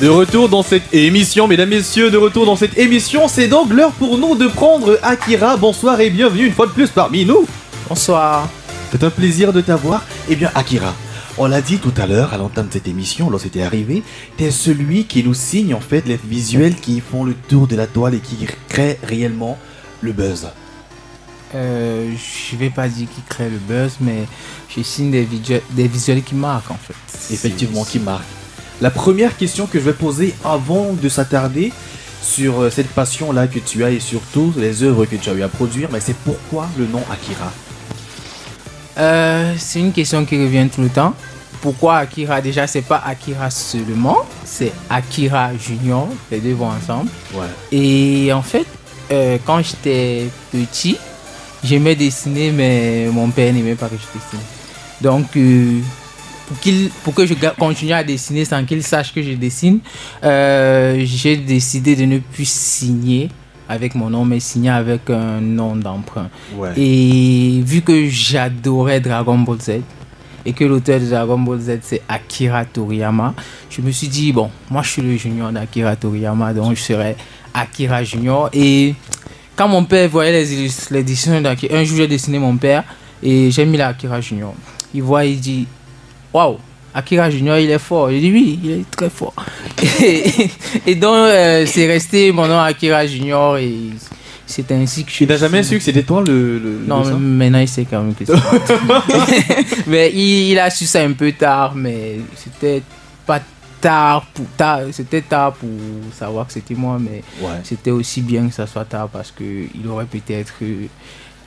De retour dans cette émission, mesdames, messieurs, de retour dans cette émission, c'est donc l'heure pour nous de prendre Akira. Bonsoir et bienvenue une fois de plus parmi nous. Bonsoir. C'est un plaisir de t'avoir. Eh bien, Akira, on l'a dit tout à l'heure à l'entame de cette émission, lorsque c'était arrivé, t'es celui qui nous signe en fait les visuels qui font le tour de la toile et qui créent réellement le buzz. Je vais pas dire qui crée le buzz, mais je signe des visuels qui marquent en fait. Effectivement, qui marquent. La première question que je vais poser avant de s'attarder sur cette passion-là que tu as et surtout les œuvres que tu as eu à produire, mais c'est pourquoi le nom Akira? C'est une question qui revient tout le temps. Pourquoi Akira? Déjà, c'est pas Akira seulement, c'est Akira Junior, les deux vont ensemble. Ouais. Et en fait, quand j'étais petit, j'aimais dessiner, mais mon père n'aimait pas que je dessine. Donc, pour que je continue à dessiner sans qu'il sache que je dessine, j'ai décidé de ne plus signer avec mon nom, mais signer avec un nom d'emprunt. Ouais. Et vu que j'adorais Dragon Ball Z et que l'auteur de Dragon Ball Z c'est Akira Toriyama, je me suis dit, bon, moi je suis le junior d'Akira Toriyama, donc je serai Akira Junior. Et quand mon père voyait les dessins d'Akira, un jour j'ai dessiné mon père et j'ai mis l'Akira Junior. Il voit, il dit, waouh, Akira Junior, il est fort. Je dis oui, il est très fort. Et donc, c'est resté mon nom Akira Junior et c'est ainsi que je... Il n'a jamais su que c'était toi le Non, maintenant il sait quand même que c'est mais il a su ça un peu tard, mais c'était pas tard c'était tard pour savoir que c'était moi, mais ouais. C'était aussi bien que ça soit tard parce qu'il aurait peut-être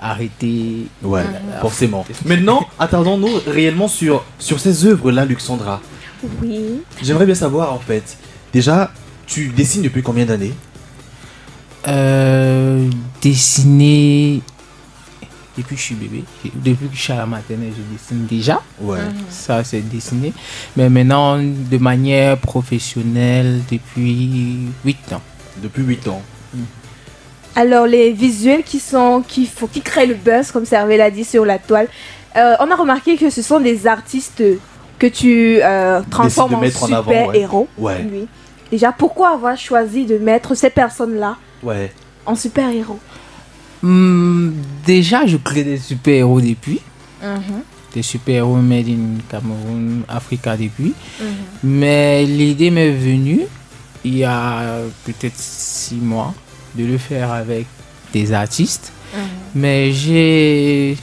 arrêté. Ouais, forcément. Maintenant, attardons-nous réellement sur ces œuvres-là, Luxandra. Oui. J'aimerais bien savoir, en fait, déjà, tu dessines depuis combien d'années? Dessiner depuis que je suis bébé. Depuis que je suis à la maternelle, je dessine déjà. Ouais. Ça, c'est dessiner. Mais maintenant, de manière professionnelle, depuis 8 ans. Depuis 8 ans. Alors, les visuels qui créent le buzz, comme Servé l'a dit sur la toile, on a remarqué que ce sont des artistes que tu transformes en super-héros. Ouais. Oui. Déjà, pourquoi avoir choisi de mettre ces personnes-là en super-héros? Déjà, je crée des super-héros depuis. Des super-héros made in Cameroun, Africa depuis. Mais l'idée m'est venue il y a peut-être 6 mois de le faire avec des artistes. Mais j'ai...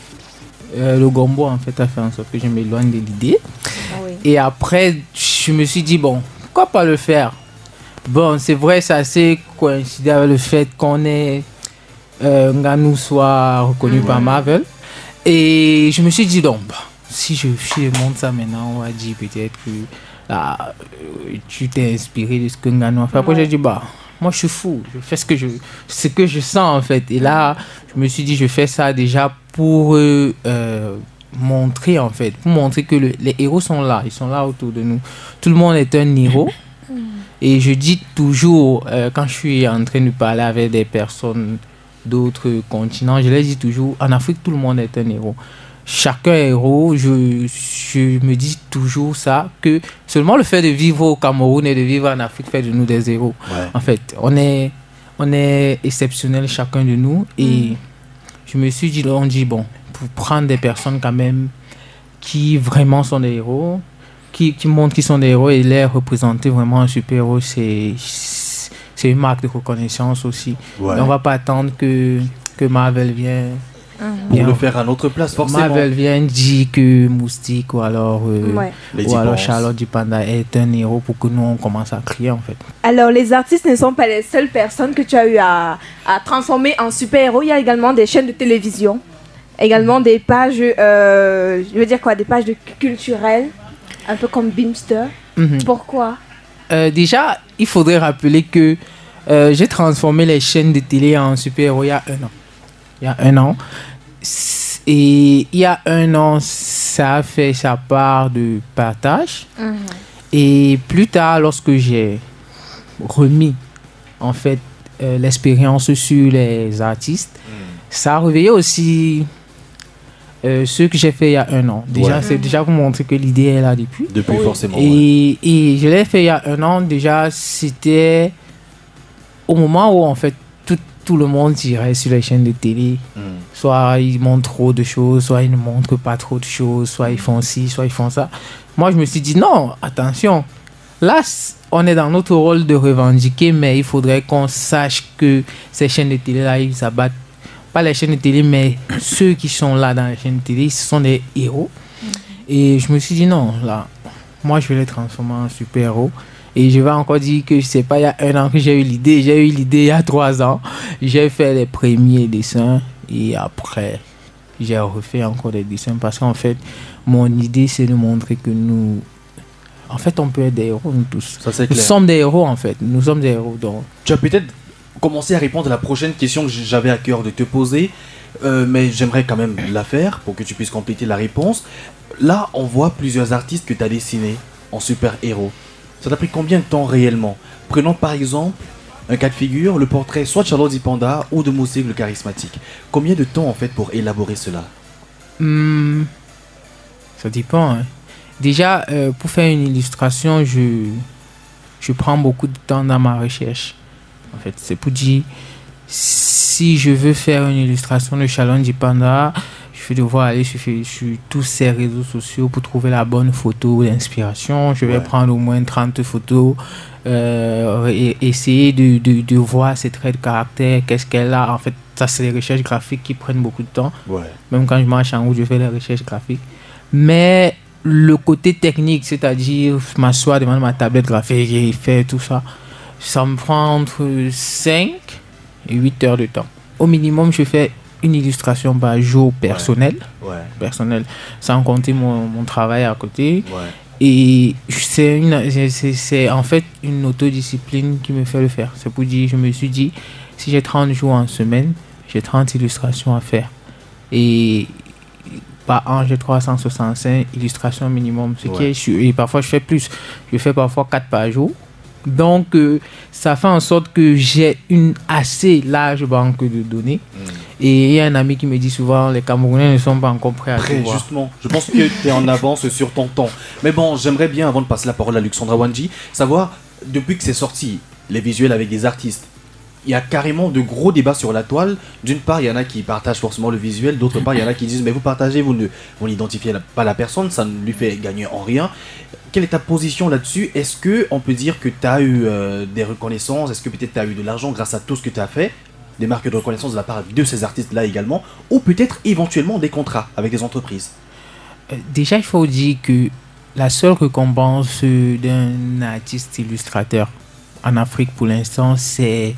le gombo en fait a fait en sorte que je m'éloigne de l'idée. Et après, je me suis dit, bon, pourquoi pas le faire? Bon, c'est vrai, ça s'est coïncidé avec le fait qu'on est... Nganou soit reconnu par Marvel. Et je me suis dit, donc, si je montre ça maintenant, on va dire peut-être que là, tu t'es inspiré de ce que Nganou a fait. Après, j'ai dit, bah... Moi, je suis fou. Je fais ce que je sens, en fait. Et là, je me suis dit, je fais ça déjà pour montrer, en fait. Pour montrer que les héros sont là. Ils sont là autour de nous. Tout le monde est un héros. Et je dis toujours, quand je suis en train de parler avec des personnes d'autres continents, je leur dis toujours, en Afrique, tout le monde est un héros. Chacun est héros, je me dis toujours ça, que seulement le fait de vivre au Cameroun et de vivre en Afrique fait de nous des héros. En fait, on est exceptionnels chacun de nous. Et je me suis dit, on dit, bon, pour prendre des personnes quand même qui vraiment sont des héros, qui montrent qu'ils sont des héros et les représenter vraiment un super-héros, c'est une marque de reconnaissance aussi. On ne va pas attendre que Marvel vienne. Pour le faire à notre place, forcément. Marvel vient dire que Moustique ou alors Charlotte du Panda est un héros pour que nous on commence à crier en fait. Alors les artistes ne sont pas les seules personnes que tu as eu à transformer en super-héros. Il y a également des chaînes de télévision, également des pages, je veux dire quoi, des pages culturelles, un peu comme Beamster. Pourquoi? Déjà, il faudrait rappeler que j'ai transformé les chaînes de télé en super-héros il y a 1 an. Il y a 1 an. Et il y a 1 an, ça a fait sa part de partage. Et plus tard, lorsque j'ai remis en fait l'expérience sur les artistes, ça a réveillé aussi ceux que j'ai fait il y a 1 an. Déjà, c'est déjà pour montrer que l'idée est là depuis. Depuis, forcément. Et je l'ai fait il y a 1 an. Déjà, c'était au moment où, en fait, tout le monde dirait sur les chaînes de télé. Soit ils montrent trop de choses, soit ils ne montrent pas trop de choses, soit ils font ci, soit ils font ça. Moi, je me suis dit, non, attention. Là, on est dans notre rôle de revendiquer, mais il faudrait qu'on sache que ces chaînes de télé-là, ils s'abattent. Pas les chaînes de télé, mais ceux qui sont là dans les chaînes de télé, ce sont des héros. Et je me suis dit, non, là, moi, je vais les transformer en super-héros. Et je vais encore dire que c'est pas il y a 1 an que j'ai eu l'idée. J'ai eu l'idée il y a 3 ans. J'ai fait les premiers dessins et après, j'ai refait encore des dessins parce qu'en fait, mon idée, c'est de montrer que nous... En fait, on peut être des héros, nous tous. Ça, c'est nous clair. sommes des héros, en fait. Nous sommes des héros. Donc... Tu as peut-être commencé à répondre à la prochaine question que j'avais à cœur de te poser, mais j'aimerais quand même la faire pour que tu puisses compléter la réponse. Là, on voit plusieurs artistes que tu as dessinés en super-héros. Ça t'a pris combien de temps réellement? Prenons par exemple un cas de figure, le portrait soit de Charlotte Dipanda ou de Moussig le charismatique. Combien de temps en fait pour élaborer cela? Ça dépend. Hein. Déjà, pour faire une illustration, je prends beaucoup de temps dans ma recherche. En fait, c'est pour dire, si je veux faire une illustration de Charlotte Dipanda, je vais devoir aller sur tous ces réseaux sociaux pour trouver la bonne photo d'inspiration. Je vais prendre au moins 30 photos, et essayer de voir ses traits de caractère, qu'est-ce qu'elle a. En fait, ça, c'est les recherches graphiques qui prennent beaucoup de temps. Même quand je marche en route, je fais les recherches graphiques. Mais le côté technique, c'est-à-dire m'asseoir devant ma tablette graphique et faire tout ça, ça me prend entre 5 et 8 heures de temps. Au minimum, je fais une illustration par jour personnelle, sans compter mon travail à côté. Et c'est en fait une autodiscipline qui me fait le faire. C'est pour dire, je me suis dit, si j'ai 30 jours en semaine, j'ai 30 illustrations à faire. Et par an, j'ai 365 illustrations minimum. Et parfois, je fais plus. Je fais parfois 4 par jour. Donc, ça fait en sorte que j'ai une assez large banque de données. Et il y a un ami qui me dit souvent, les Camerounais ne sont pas encore prêts à tout voir. Justement, je pense que tu es en avance sur ton temps. Mais bon, j'aimerais bien, avant de passer la parole à Luxandra Wanji, savoir, depuis que c'est sorti, les visuels avec des artistes, il y a carrément de gros débats sur la toile. D'une part, il y en a qui partagent forcément le visuel. D'autre part, il y en a qui disent, mais vous partagez, vous n'identifiez pas la personne, ça ne lui fait gagner en rien. Quelle est ta position là-dessus? Est-ce qu'on peut dire que tu as eu des reconnaissances? Est-ce que peut-être tu as eu de l'argent grâce à tout ce que tu as fait? Des marques de reconnaissance de la part de ces artistes-là également? Ou peut-être éventuellement des contrats avec des entreprises? Déjà, il faut dire que la seule récompense d'un artiste illustrateur en Afrique pour l'instant, c'est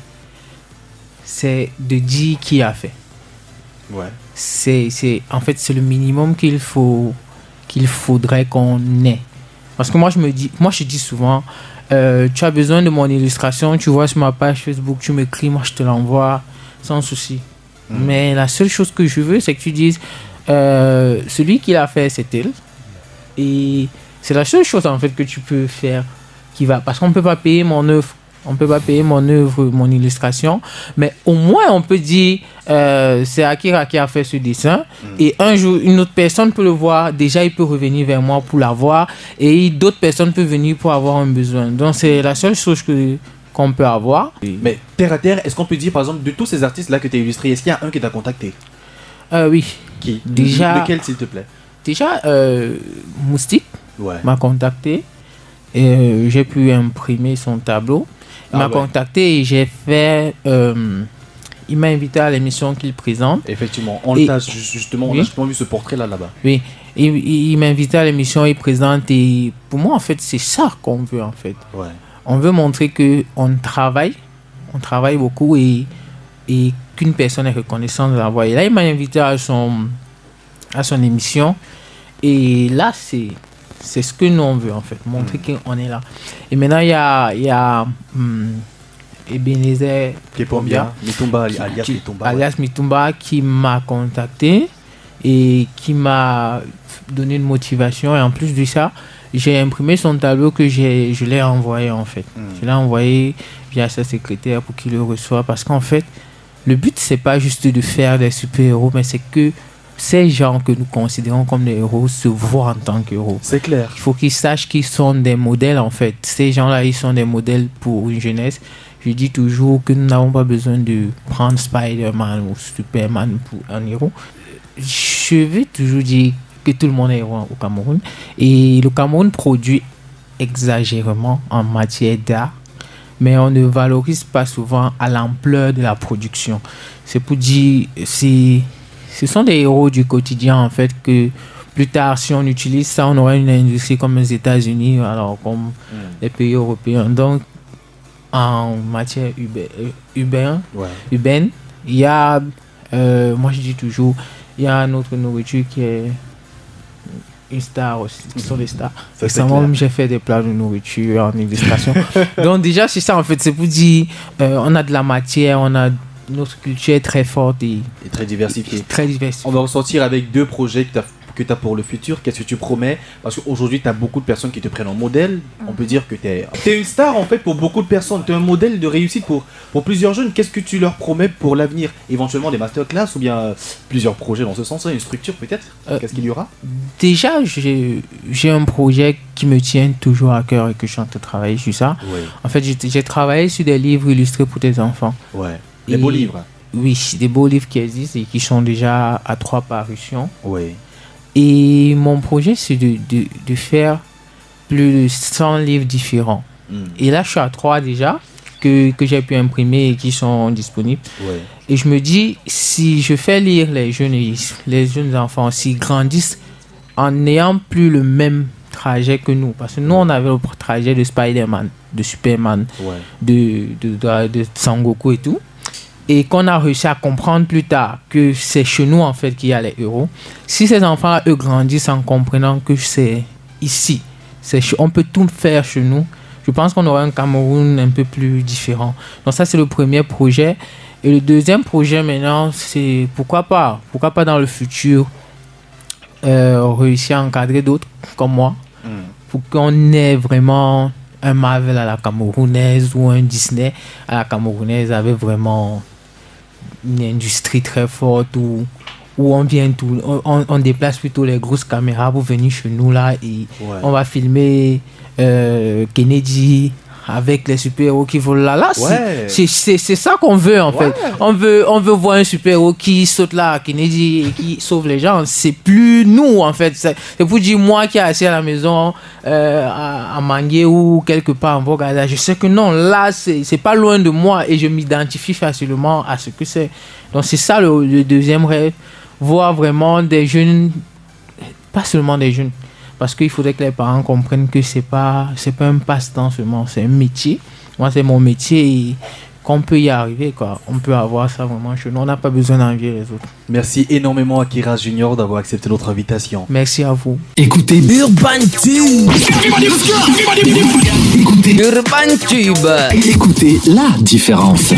de dire qui a fait. En fait, c'est le minimum qu'il faudrait qu'on ait. Parce que moi, je dis souvent, tu as besoin de mon illustration, tu vois sur ma page Facebook, tu m'écris, moi je te l'envoie sans souci. Mais la seule chose que je veux, c'est que tu dises, celui qui l'a fait, c'est elle. Et c'est la seule chose en fait que tu peux faire parce qu'on ne peut pas payer mon œuvre. On ne peut pas payer mon œuvre, mon illustration, mais au moins on peut dire c'est Akira qui a fait ce dessin et un jour une autre personne peut le voir, déjà il peut revenir vers moi pour l'avoir et d'autres personnes peuvent venir pour avoir un besoin. Donc c'est la seule chose qu'on peut avoir. Mais terre à terre, est-ce qu'on peut dire par exemple de tous ces artistes là que tu as illustrés, est-ce qu'il y a un qui t'a contacté? Oui. Qui? Déjà, lequel s'il te plaît? Déjà Moustique m'a contacté et j'ai pu imprimer son tableau. Il m'a contacté et j'ai fait. Il m'a invité à l'émission qu'il présente. Effectivement, on a justement vu ce portrait là-bas. Oui, il m'a invité à l'émission, il présente et pour moi en fait c'est ça qu'on veut en fait. On veut montrer qu'on travaille beaucoup et qu'une personne est reconnaissante de la voix. Et là il m'a invité à son émission et là c'est ce que nous on veut en fait, montrer qu'on est là. Et maintenant il y a Ebenezer alias Mitumba qui m'a contacté et qui m'a donné une motivation et en plus de ça j'ai imprimé son tableau que je l'ai envoyé en fait. Je l'ai envoyé via sa secrétaire pour qu'il le reçoive parce qu'en fait le but c'est pas juste de faire des super-héros mais c'est que ces gens que nous considérons comme des héros se voient en tant qu'héros. C'est clair. Il faut qu'ils sachent qu'ils sont des modèles en fait. Ces gens-là, ils sont des modèles pour une jeunesse. Je dis toujours que nous n'avons pas besoin de prendre Spider-Man ou Superman pour un héros. Je vais toujours dire que tout le monde est héros au Cameroun. Et le Cameroun produit exagérément en matière d'art, mais on ne valorise pas souvent à l'ampleur de la production. C'est pour dire, ce sont des héros du quotidien en fait, que plus tard, si on utilise ça, on aura une industrie comme les États-Unis, alors comme les pays européens. Donc, en matière urbaine, il y a, moi je dis toujours, il y a notre nourriture qui est une star aussi, qui sont des stars. Moi-même, j'ai fait des plats de nourriture en illustration. Donc déjà, c'est ça en fait, c'est pour dire, on a de la matière, on a notre culture est très forte et très diversifiée. Très diversifiée. On va ressortir avec 2 projets que tu as pour le futur. Qu'est-ce que tu promets? Parce qu'aujourd'hui, tu as beaucoup de personnes qui te prennent en modèle. On peut dire que tu es une star en fait pour beaucoup de personnes. Tu es un modèle de réussite pour plusieurs jeunes. Qu'est-ce que tu leur promets pour l'avenir? Éventuellement des masterclass ou bien plusieurs projets dans ce sens, une structure peut-être? Qu'est-ce qu'il y aura? Déjà, j'ai un projet qui me tient toujours à cœur et que je suis en train de travailler sur ça. Ouais. En fait, j'ai travaillé sur des livres illustrés pour tes enfants. Ouais. Des beaux livres. Oui, des beaux livres qui existent et qui sont déjà à 3 parutions. Oui. Et mon projet, c'est de faire plus de 100 livres différents. Et là, je suis à 3 déjà que j'ai pu imprimer et qui sont disponibles. Ouais. Et je me dis, si je fais lire les jeunes enfants, s'ils grandissent en n'ayant plus le même trajet que nous. Parce que nous, on avait le trajet de Spider-Man, de Superman, de Sangoku et tout. Et qu'on a réussi à comprendre plus tard que c'est chez nous en fait qu'il y a les héros. Si ces enfants eux grandissent en comprenant que c'est ici, on peut tout faire chez nous, je pense qu'on aura un Cameroun un peu plus différent. Donc ça c'est le premier projet. Et le deuxième projet maintenant, c'est pourquoi pas dans le futur réussir à encadrer d'autres comme moi pour qu'on ait vraiment un Marvel à la camerounaise ou un Disney à la camerounaise avec vraiment une industrie très forte où on déplace plutôt les grosses caméras pour venir chez nous là et on va filmer Kennedy avec les super-héros qui volent là. C'est ça qu'on veut en fait. On veut voir un super-héros qui saute là à Kennedy et qui sauve les gens. C'est plus nous en fait. C'est pour dire moi qui est assis à la maison à Mangué ou quelque part en Bogada. Je sais que non, là c'est pas loin de moi et je m'identifie facilement à ce que c'est. Donc c'est ça le deuxième rêve. Voir vraiment des jeunes, pas seulement des jeunes. Parce qu'il faudrait que les parents comprennent que c'est pas un passe-temps seulement, c'est un métier. Moi, c'est mon métier et qu'on peut y arriver, quoi. On peut avoir ça vraiment chez nous. On n'a pas besoin d'envier les autres. Merci énormément à Akira Junior d'avoir accepté notre invitation. Merci à vous. Écoutez Urban Tube. Écoutez Urban Tube. Écoutez la différence.